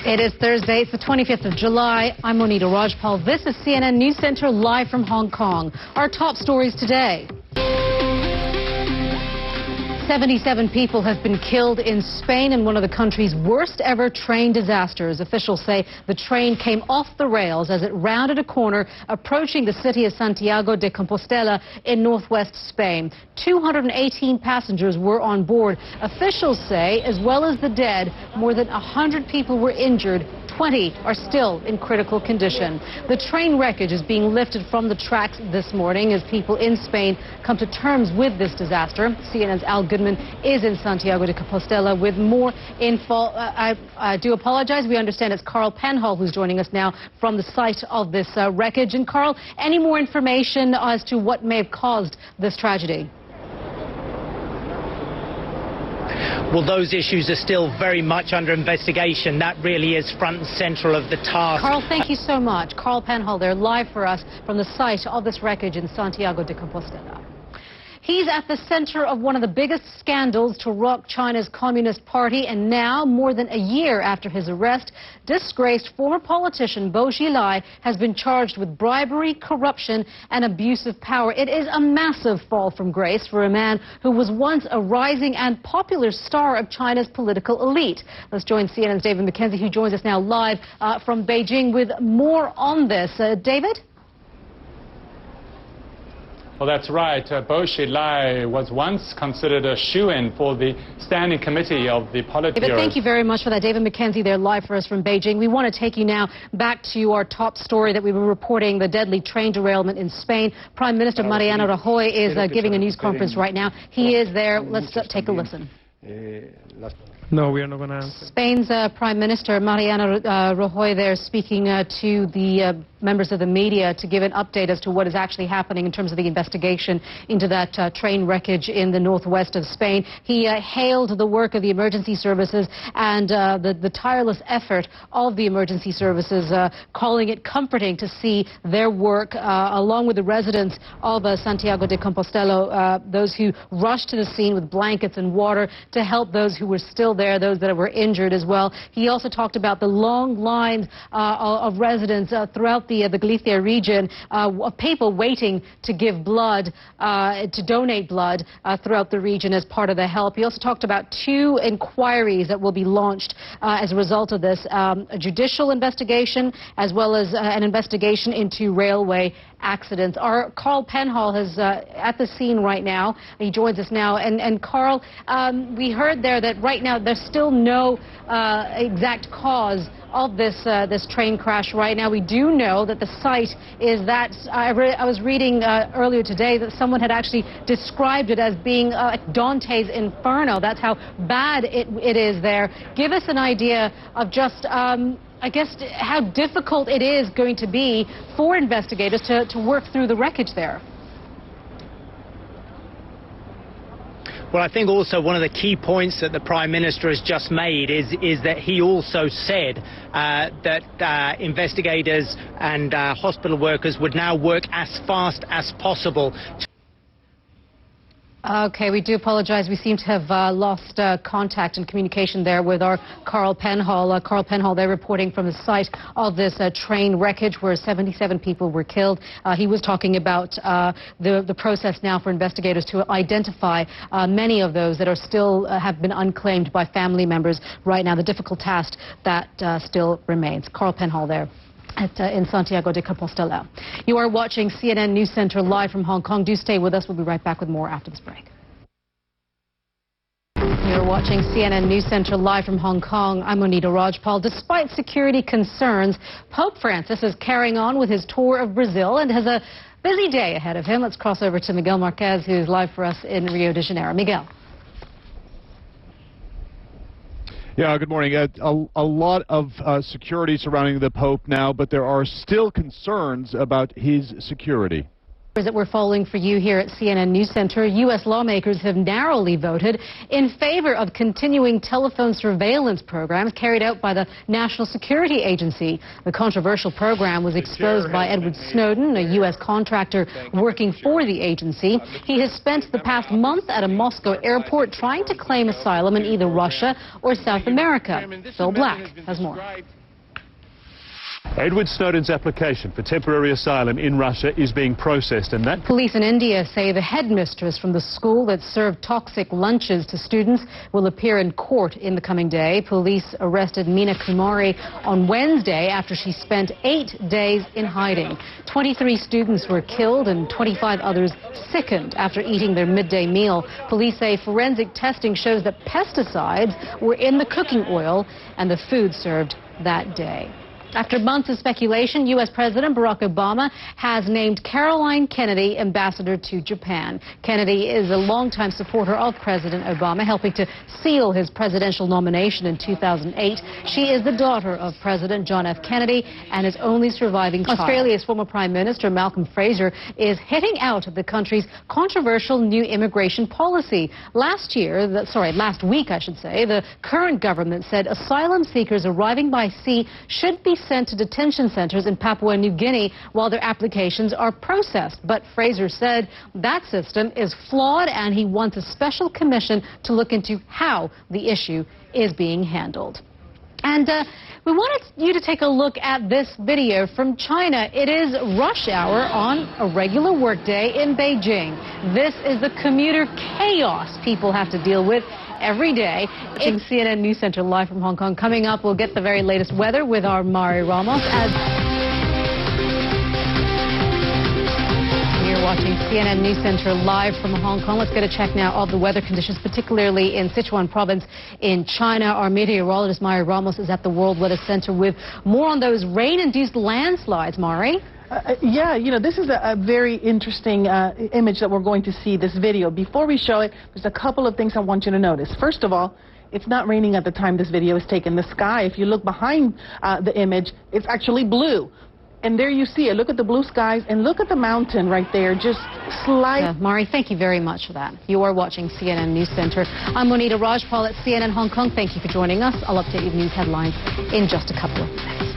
It is Thursday, it's the 25th of July. I'm Monita Rajpal. This is CNN News Center live from Hong Kong. Our top stories today. 77 people have been killed in Spain in one of the country's worst ever train disasters. Officials say the train came off the rails as it rounded a corner approaching the city of Santiago de Compostela in northwest Spain. 218 passengers were on board. Officials say, as well as the dead, more than 100 people were injured. 20 are still in critical condition. The train wreckage is being lifted from the tracks this morning as people in Spain come to terms with this disaster. CNN's Al Goodman is in Santiago de Compostela with more info. I do apologize. We understand it's Carl Penhall who's joining us now from the site of this wreckage. And Carl, any more information as to what may have caused this tragedy? Well, those issues are still very much under investigation. That really is front and central of the task. Carl, thank you so much. Carl Penhall there live for us from the site of this wreckage in Santiago de Compostela. He's at the center of one of the biggest scandals to rock China's Communist Party, and now, more than a year after his arrest, disgraced former politician Jul25 has been charged with bribery, corruption, and abuse of power. It is a massive fall from grace for a man who was once a rising and popular star of China's political elite. Let's join CNN's David McKenzie, who joins us now live from Beijing with more on this. David? Well, that's right. Jul25 was once considered a shoo-in for the Standing Committee of the Politburo. David, thank you very much for that. David McKenzie there live for us from Beijing. We want to take you now back to our top story that we were reporting, the deadly train derailment in Spain. Prime Minister Mariano Rajoy is giving a news conference right now. He is there. Let's take a listen. No, we are not going to answer. Spain's Prime Minister Mariano Rajoy there speaking to the members of the media to give an update as to what is actually happening in terms of the investigation into that train wreckage in the northwest of Spain. He hailed the work of the emergency services and the tireless effort of the emergency services, calling it comforting to see their work along with the residents of Santiago de Compostela, those who rushed to the scene with blankets and water to help those who were still there, those that were injured as well. He also talked about the long lines of residents throughout the Galicia region, of people waiting to give blood, to donate blood throughout the region as part of the help. He also talked about 2 inquiries that will be launched as a result of this, a judicial investigation as well as an investigation into railway accidents. Our Carl Penhall is at the scene right now. He joins us now. And Carl, we heard there that right now there's still no exact cause of this train crash right now. We do know that the site is that, I was reading earlier today that someone had actually described it as being Dante's Inferno. That's how bad it is there. Give us an idea of just I guess how difficult it is going to be for investigators to work through the wreckage there. Well, I think also one of the key points that the Prime Minister has just made is that he also said that investigators and hospital workers would now work as fast as possible. Okay, we do apologize. We seem to have lost contact and communication there with our Carl Penhall. Carl Penhall there reporting from the site of this train wreckage where 77 people were killed. He was talking about the process now for investigators to identify many of those that are still have been unclaimed by family members right now. The difficult task that still remains. Carl Penhall there in Santiago de Compostela. You are watching CNN News Center live from Hong Kong. Do stay with us. We'll be right back with more after this break. You're watching CNN News Center live from Hong Kong. I'm Monita Rajpal. Despite security concerns, Pope Francis is carrying on with his tour of Brazil and has a busy day ahead of him. Let's cross over to Miguel Marquez, who's live for us in Rio de Janeiro. Miguel. Yeah, good morning. A lot of security surrounding the Pope now, but there are still concerns about his security. That we're following for you here at CNN News Center. U.S. lawmakers have narrowly voted in favor of continuing telephone surveillance programs carried out by the National Security Agency. The controversial program was exposed by Edward Snowden, a U.S. contractor working for the agency. He has spent the past month at a Moscow airport trying to claim asylum in either Russia or South America. Bill Black has more. Edward Snowden's application for temporary asylum in Russia is being processed, and that... Police in India say the headmistress from the school that served toxic lunches to students will appear in court in the coming day. Police arrested Meena Kumari on Wednesday after she spent 8 days in hiding. 23 students were killed and 25 others sickened after eating their midday meal. Police say forensic testing shows that pesticides were in the cooking oil and the food served that day. After months of speculation, U.S. President Barack Obama has named Caroline Kennedy ambassador to Japan. Kennedy is a longtime supporter of President Obama, helping to seal his presidential nomination in 2008. She is the daughter of President John F. Kennedy and his only surviving child. Australia's former Prime Minister Malcolm Fraser is hitting out at the country's controversial new immigration policy. Last week, I should say, the current government said asylum seekers arriving by sea should be sent to detention centers in Papua New Guinea while their applications are processed. But Fraser said that system is flawed and he wants a special commission to look into how the issue is being handled. And we wanted you to take a look at this video from China. It is rush hour on a regular workday in Beijing. This is the commuter chaos people have to deal with every day. In CNN News Center live from Hong Kong. Coming up, we'll get the very latest weather with our Mari Ramos. As you're watching CNN News Center live from Hong Kong, let's get a check now of the weather conditions, particularly in Sichuan province in China. Our meteorologist Mari Ramos is at the World Weather Center with more on those rain-induced landslides. Mari? Yeah, you know, this is a very interesting image that we're going to see, this video. Before we show it, there's a couple of things I want you to notice. First of all, it's not raining at the time this video is taken. The sky, if you look behind the image, it's actually blue. And there you see it. Look at the blue skies and look at the mountain right there, just slide. Mari, thank you very much for that. You are watching CNN News Center. I'm Monita Rajpal at CNN Hong Kong. Thank you for joining us. I'll update you with news headlines in just a couple of minutes.